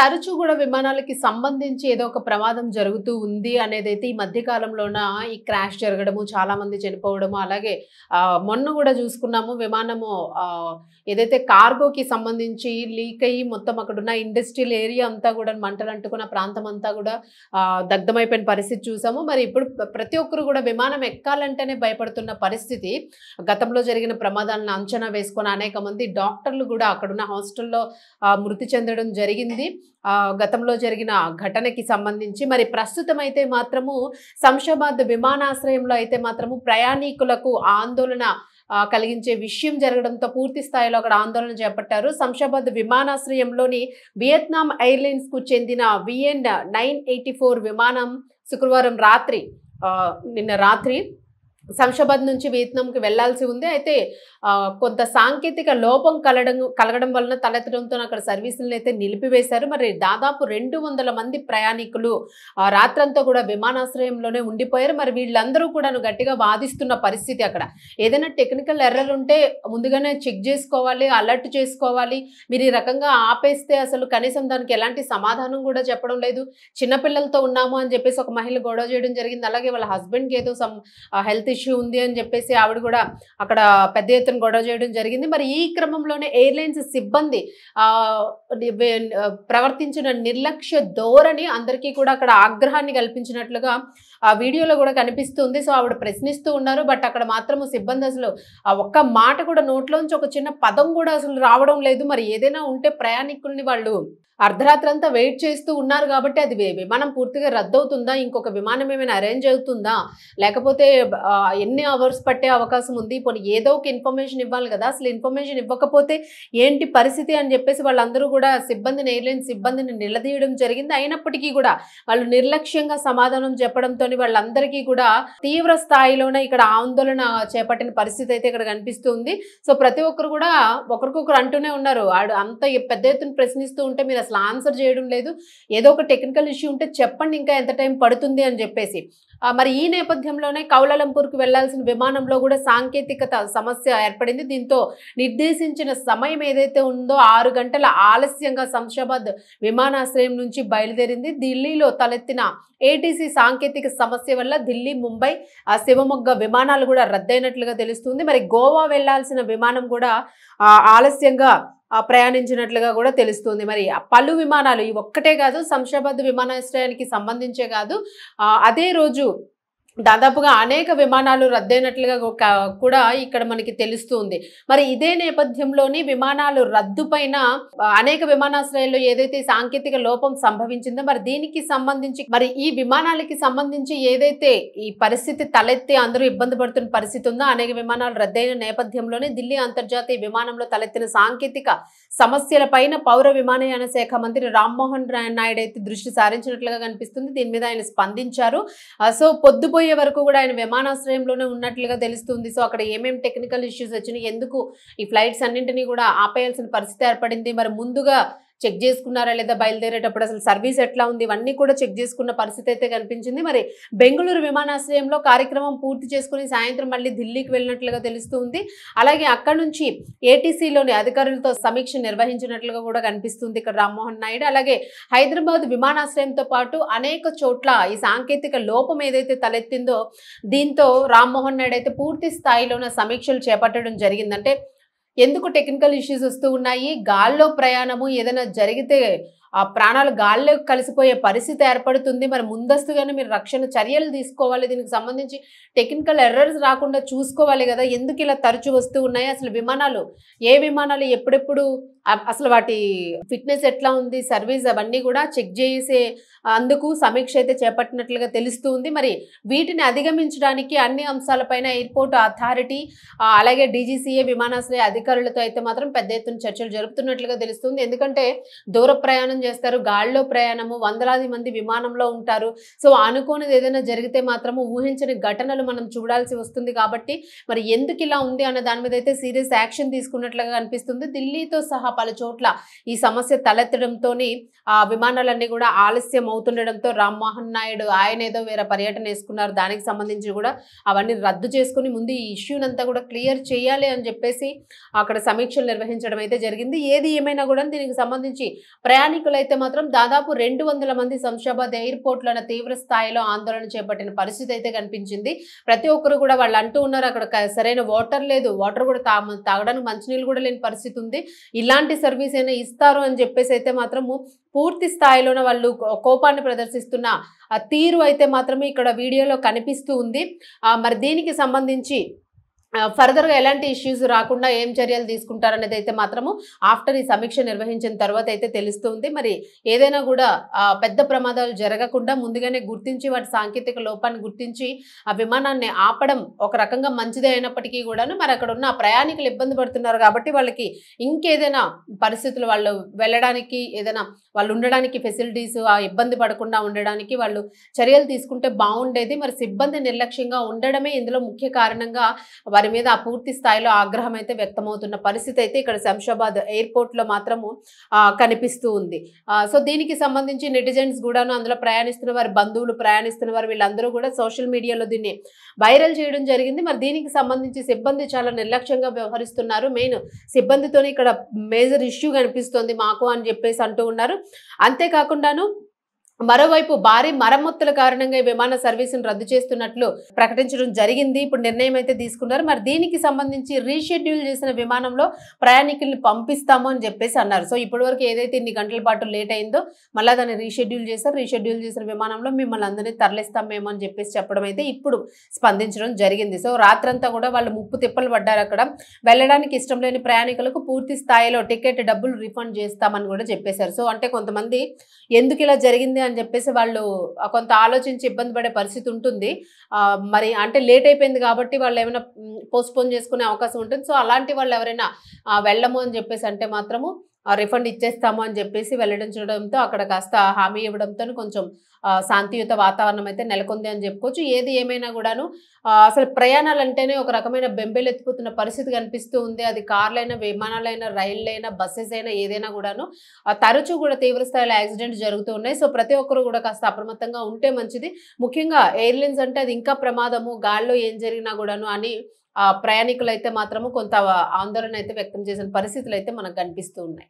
తరచూ గూడా విమానాలకి సంబంధించి ఏదో ఒక ప్రమాదం జరుగుతూ ఉంది అనేదైతే ఈ మధ్య కాలంలోన ఈ క్రాష్ జరగడము, చాలామంది చనిపోవడము, అలాగే మొన్న గూడా చూసుకున్నాము విమానము ఏదైతే కార్గోకి సంబంధించి లీక్ అయ్యి మొత్తం అక్కడున్న ఇండస్ట్రియల్ ఏరియా అంతా గూడా మంటలంటుకున్న ప్రాంతం అంతా గూడా దగ్ధమైపోయిన పరిస్థితి చూసాము. మరి ఇప్పుడు ప్రతి ఒక్కరు గూడా విమానం ఎక్కాలంటేనే భయపడుతున్న పరిస్థితి. గతంలో జరిగిన ప్రమాదాలను అంచనా వేసుకొని అనేక మంది డాక్టర్లు గూడా అక్కడున్న హాస్టల్‌లో మృతి చెందడం జరిగింది. గతంలో జరిగిన ఘటనకి సంబంధించి మరి ప్రస్తుతం అయితే మాత్రము శంషాబాద్ విమానాశ్రయంలో అయితే మాత్రము ప్రయాణికులకు ఆందోళన కలిగించే విషయం జరగడంతో పూర్తి స్థాయిలో అక్కడ ఆందోళన చేపట్టారు. శంషాబాద్ విమానాశ్రయంలోని వియత్నాం ఎయిర్లైన్స్ కు చెందిన VN 984 విమానం శుక్రవారం రాత్రి నిన్న రాత్రి శంషాబాద్ నుంచి వియత్నాంకి వెళ్లాల్సి ఉంది. అయితే కొంత సాంకేతిక లోపం కలగడం వలన తలెత్తడంతో అక్కడ సర్వీసులను అయితే నిలిపివేశారు. మరి దాదాపు 200 మంది ప్రయాణికులు రాత్రంతా కూడా విమానాశ్రయంలోనే ఉండిపోయారు. మరి వీళ్ళందరూ కూడా గట్టిగా వాదిస్తున్న పరిస్థితి అక్కడ. ఏదైనా టెక్నికల్ ఎర్రర్ ఉంటే ముందుగానే చెక్ చేసుకోవాలి, అలర్ట్ చేసుకోవాలి. మీరు ఈ రకంగా ఆపేస్తే అసలు కనీసం దానికి ఎలాంటి సమాధానం కూడా చెప్పడం లేదు. చిన్నపిల్లలతో ఉన్నాము అని చెప్పేసి ఒక మహిళ గొడవ చేయడం జరిగింది. అలాగే వాళ్ళ హస్బెండ్కి ఏదో హెల్త్ ఇష్యూ ఉంది అని చెప్పేసి ఆవిడ కూడా అక్కడ పెద్ద ఎత్తున గొడవ చేయడం జరిగింది. మరి ఈ క్రమంలోనే ఎయిర్లైన్స్ సిబ్బంది ప్రవర్తించిన నిర్లక్ష్య ధోరణి అందరికీ కూడా అక్కడ ఆగ్రహాన్ని కల్పించినట్లుగా ఆ వీడియోలో కూడా కనిపిస్తుంది. సో ఆవిడ ప్రశ్నిస్తూ ఉన్నారు. బట్ అక్కడ మాత్రము సిబ్బంది అసలు ఒక్క మాట కూడా నోట్లోంచి ఒక చిన్న పదం కూడా అసలు రావడం లేదు. మరి ఏదైనా ఉంటే ప్రయాణికుల్ని వాళ్ళు అర్ధరాత్రి అంతా వెయిట్ చేస్తూ ఉన్నారు కాబట్టి అది విమానం పూర్తిగా రద్దవుతుందా, ఇంకొక విమానం ఏమైనా అరేంజ్ అవుతుందా, లేకపోతే ఎన్ని అవర్స్ పట్టే అవకాశం ఉంది, పోనీ ఏదో ఒక ఇన్ఫర్మేషన్ ఇవ్వాలి కదా. అసలు ఇన్ఫర్మేషన్ ఇవ్వకపోతే ఏంటి పరిస్థితి అని చెప్పేసి వాళ్ళందరూ కూడా ఎయిర్లైన్ సిబ్బందిని నిలదీయడం జరిగింది. అయినప్పటికీ కూడా వాళ్ళు నిర్లక్ష్యంగా సమాధానం చెప్పడంతో వాళ్ళందరికీ కూడా తీవ్ర స్థాయిలోనే ఇక్కడ ఆందోళన చేపట్టిన పరిస్థితి అయితే ఇక్కడ కనిపిస్తుంది. సో ప్రతి ఒక్కరు కూడా ఒకరికొకరు అంటూనే ఉన్నారు, అంత పెద్ద ఎత్తున ప్రశ్నిస్తూ ఉంటే మీరు అసలు ఆన్సర్ చేయడం లేదు, ఏదో ఒక టెక్నికల్ ఇష్యూ ఉంటే చెప్పండి, ఇంకా ఎంత టైం పడుతుంది అని చెప్పేసి. మరి ఈ నేపథ్యంలోనే కౌలాలంపూర్కి వెళ్లాల్సిన విమానంలో కూడా సాంకేతికత సమస్య ఏర్పడింది. దీంతో నిర్దేశించిన సమయం ఏదైతే ఉందో 6 గంటల ఆలస్యంగా శంషాబాద్ విమానాశ్రయం నుంచి బయలుదేరింది. ఢిల్లీలో తలెత్తిన ATC సాంకేతిక సమస్య వల్ల ఢిల్లీ, ముంబై, శివమొగ్గ విమానాలు కూడా రద్దయినట్లుగా తెలుస్తుంది. మరి గోవా వెళ్లాల్సిన విమానం కూడా ఆలస్యంగా ప్రయాణించినట్లుగా కూడా తెలుస్తుంది. మరి పలు విమానాలు ఈ ఒక్కటే కాదు, శంషాబాద్ విమానాశ్రయానికి సంబంధించే కాదు, అదే రోజు దాదాపుగా అనేక విమానాలు రద్దయినట్లుగా కూడా ఇక్కడ మనకి తెలుస్తుంది. మరి ఇదే నేపథ్యంలోని విమానాలు రద్దు పైన అనేక విమానాశ్రయాల్లో ఏదైతే సాంకేతిక లోపం సంభవించిందో మరి దీనికి సంబంధించి మరి ఈ విమానాలకి సంబంధించి ఏదైతే ఈ పరిస్థితి తలెత్తి అందరూ ఇబ్బంది పడుతున్న పరిస్థితి ఉందో, అనేక విమానాలు రద్దయిన నేపథ్యంలోనే ఢిల్లీ అంతర్జాతీయ విమానంలో తలెత్తిన సాంకేతిక సమస్యల పైన పౌర విమానయాన శాఖ మంత్రి రామ్మోహన్ నాయుడు అయితే దృష్టి సారించినట్లుగా కనిపిస్తుంది. దీని మీద ఆయన స్పందించారు. సో పొద్దుపోయే వరకు కూడా ఆయన విమానాశ్రయంలోనే ఉన్నట్లుగా తెలుస్తుంది. సో అక్కడ ఏమేమి టెక్నికల్ ఇష్యూస్ వచ్చినాయి, ఎందుకు ఈ ఫ్లైట్స్ అన్నింటినీ కూడా ఆపేయాల్సిన పరిస్థితి ఏర్పడింది, మరి ముందుగా చెక్ చేసుకున్నారా లేదా, బయలుదేరేటప్పుడు అసలు సర్వీస్ ఎట్లా ఉంది, ఇవన్నీ కూడా చెక్ చేసుకున్న పరిస్థితి అయితే కనిపించింది. మరి బెంగళూరు విమానాశ్రయంలో కార్యక్రమం పూర్తి చేసుకుని సాయంత్రం మళ్ళీ ఢిల్లీకి వెళ్ళినట్లుగా తెలుస్తుంది. అలాగే అక్కడ నుంచి ATCలోని అధికారులతో సమీక్ష నిర్వహించినట్లుగా కూడా కనిపిస్తుంది ఇక్కడ రామ్మోహన్ నాయుడు. అలాగే హైదరాబాద్ విమానాశ్రయంతో పాటు అనేక చోట్ల ఈ సాంకేతిక లోపం ఏదైతే తలెత్తిందో దీంతో రామ్మోహన్ నాయుడు అయితే పూర్తి స్థాయిలోనే సమీక్షలు చేపట్టడం జరిగిందంటే ఎందుకు టెక్నికల్ ఇష్యూస్ వస్తూ ఉన్నాయి, గాల్లో ప్రయాణము ఏదైనా జరిగితే ఆ ప్రాణాలు గాల్లో కలిసిపోయే పరిస్థితి ఏర్పడుతుంది. మరి ముందస్తుగానే మీరు రక్షణ చర్యలు తీసుకోవాలి, దీనికి సంబంధించి టెక్నికల్ ఎర్రర్స్ రాకుండా చూసుకోవాలి కదా, ఎందుకు ఇలా తరచూ వస్తూ ఉన్నాయి, అసలు ఏ విమానాలు ఎప్పుడెప్పుడు అసలు వాటి ఫిట్నెస్ ఎట్లా ఉంది, సర్వీస్ అవన్నీ కూడా చెక్ చేసే అందుకు సమీక్ష అయితే చేపట్టినట్లుగా తెలుస్తుంది. మరి వీటిని అధిగమించడానికి అన్ని అంశాలపైన ఎయిర్పోర్ట్ అథారిటీ అలాగే DGCA విమానాశ్రయ అధికారులతో అయితే మాత్రం పెద్ద ఎత్తున చర్చలు జరుపుతున్నట్లుగా తెలుస్తుంది. ఎందుకంటే దూర ప్రయాణం చేస్తారు, గాల్లో ప్రయాణము, వందలాది మంది విమానంలో ఉంటారు. సో అనుకోనిది ఏదైనా జరిగితే మాత్రము ఊహించని ఘటనలు మనం చూడాల్సి వస్తుంది. కాబట్టి మరి ఎందుకు ఇలా ఉంది అన్న దాని మీద అయితే సీరియస్ యాక్షన్ తీసుకున్నట్లుగా కనిపిస్తుంది. ఢిల్లీతో సహా పలు చోట్ల ఈ సమస్య తలెత్తడంతోని ఆ విమానాలన్నీ కూడా ఆలస్యం అవుతుండడంతో రామ్మోహన్ నాయుడు ఆయన ఏదో వేరే పర్యటన వేసుకున్నారు. దానికి సంబంధించి కూడా అవన్నీ రద్దు చేసుకుని ముందు ఈ ఇష్యూనంతా కూడా క్లియర్ చేయాలి అని చెప్పేసి అక్కడ సమీక్షలు నిర్వహించడం అయితే జరిగింది. ఏది ఏమైనా కూడా దీనికి సంబంధించి ప్రయాణికులైతే మాత్రం దాదాపు 200 మంది శంషాబాద్ ఎయిర్పోర్ట్లోన తీవ్ర స్థాయిలో ఆందోళన చేపట్టిన పరిస్థితి అయితే కనిపించింది. ప్రతి ఒక్కరు కూడా వాళ్ళు అంటూ ఉన్నారు అక్కడ సరైన వాటర్ లేదు, వాటర్ కూడా తాగడానికి మంచినీళ్ళు కూడా లేని పరిస్థితి ఉంది. ఇలాంటి సర్వీస్ అయినా ఇస్తారు అని చెప్పేసి అయితే మాత్రము పూర్తి స్థాయిలోన వాళ్ళు కోపాన్ని ప్రదర్శిస్తున్న ఆ తీరు అయితే మాత్రమే ఇక్కడ వీడియోలో కనిపిస్తూ ఉంది. మరి దీనికి సంబంధించి ఫర్దర్గా ఎలాంటి ఇష్యూస్ రాకుండా ఏం చర్యలు తీసుకుంటారనేది అయితే మాత్రము ఆఫ్టర్ ఈ సమీక్ష నిర్వహించిన తర్వాత అయితే తెలుస్తుంది. మరి ఏదైనా కూడా పెద్ద ప్రమాదాలు జరగకుండా ముందుగానే గుర్తించి వాటి సాంకేతిక లోపాన్ని గుర్తించి ఆ విమానాన్ని ఆపడం ఒక రకంగా మంచిదే అయినప్పటికీ కూడాను మరి అక్కడ ఉన్న ప్రయాణికులు ఇబ్బంది పడుతున్నారు కాబట్టి వాళ్ళకి ఇంకేదైనా పరిస్థితులు వాళ్ళు వెళ్ళడానికి ఏదైనా వాళ్ళు ఉండడానికి ఫెసిలిటీస్ ఆ ఇబ్బంది పడకుండా ఉండడానికి వాళ్ళు చర్యలు తీసుకుంటే బాగుండేది. మరి సిబ్బంది నిర్లక్ష్యంగా ఉండడమే ఇందులో ముఖ్య కారణంగా వారి మీద ఆ పూర్తి స్థాయిలో ఆగ్రహం అయితే వ్యక్తమవుతున్న పరిస్థితి అయితే ఇక్కడ శంషాబాద్ ఎయిర్పోర్ట్ లో మాత్రము కనిపిస్తూ ఉంది. సో దీనికి సంబంధించి నెటిజన్స్ కూడాను అందులో ప్రయాణిస్తున్న వారి బంధువులు ప్రయాణిస్తున్న వారు వీళ్ళందరూ కూడా సోషల్ మీడియాలో దీన్ని వైరల్ చేయడం జరిగింది. మరి దీనికి సంబంధించి సిబ్బంది చాలా నిర్లక్ష్యంగా వ్యవహరిస్తున్నారు. మెయిన్ సిబ్బందితోనే ఇక్కడ మేజర్ ఇష్యూ కనిపిస్తోంది మాకు అని చెప్పేసి అంటూ ఉన్నారు. అంతేకాకుండాను మరోవైపు భారీ మరమ్మతుల కారణంగా ఈ విమాన సర్వీసును రద్దు చేస్తున్నట్లు ప్రకటించడం జరిగింది. ఇప్పుడు నిర్ణయం అయితే తీసుకున్నారు. మరి దీనికి సంబంధించి రీషెడ్యూల్ చేసిన విమానంలో ప్రయాణికుల్ని పంపిస్తాము అని చెప్పేసి అన్నారు. సో ఇప్పటి వరకు ఏదైతే ఇన్ని గంటల పాటు లేట్ అయిందో మళ్ళీ దాన్ని రీషెడ్యూల్ చేశారు. రీషెడ్యూల్ చేసిన విమానంలో మిమ్మల్ని అందరినీ తరలిస్తాం మేము అని చెప్పేసి చెప్పడం అయితే ఇప్పుడు స్పందించడం జరిగింది. సో రాత్రంతా కూడా వాళ్ళు ముప్పు తిప్పలు పడ్డారు. అక్కడ వెళ్ళడానికి ఇష్టం లేని ప్రయాణికులకు పూర్తి స్థాయిలో టికెట్ డబ్బులు రిఫండ్ చేస్తామని కూడా చెప్పేశారు. సో అంటే కొంతమంది ఎందుకు ఇలా జరిగింది అని చెప్పేసి వాళ్ళు కొంత ఆలోచించి ఇబ్బంది పడే పరిస్థితి ఉంటుంది. మరి అంటే లేట్ అయిపోయింది కాబట్టి వాళ్ళు ఏమైనా పోస్ట్పోన్ చేసుకునే అవకాశం ఉంటుంది. సో అలాంటి వాళ్ళు ఎవరైనా వెళ్ళము అని చెప్పేసి అంటే మాత్రము రిఫండ్ ఇచ్చేస్తాము అని చెప్పేసి వెల్లడించడంతో అక్కడ కాస్త హామీ ఇవ్వడంతో కొంచెం శాంతియుత వాతావరణం అయితే నెలకొంది అని చెప్పుకోవచ్చు. ఏది ఏమైనా కూడాను అసలు ప్రయాణాలు అంటేనే ఒక రకమైన బెంబేలెత్తిపోతున్న పరిస్థితి కనిపిస్తూ ఉంది. అది కార్లైనా విమానాలైనా రైళ్ళైనా బస్సెస్ అయినా ఏదైనా కూడాను తరచూ కూడా తీవ్ర స్థాయిలో యాక్సిడెంట్ జరుగుతూ ఉన్నాయి. సో ప్రతి ఒక్కరు కూడా కాస్త అప్రమత్తంగా ఉంటే మంచిది. ముఖ్యంగా ఎయిర్లైన్స్ అంటే అది ఇంకా ప్రమాదము, గాల్లో ఏం జరిగినా కూడాను అని ప్రయాణికులు అయితే మాత్రము కొంత ఆందోళన అయితే వ్యక్తం చేసిన పరిస్థితులు అయితే మనకు కనిపిస్తూ ఉన్నాయి.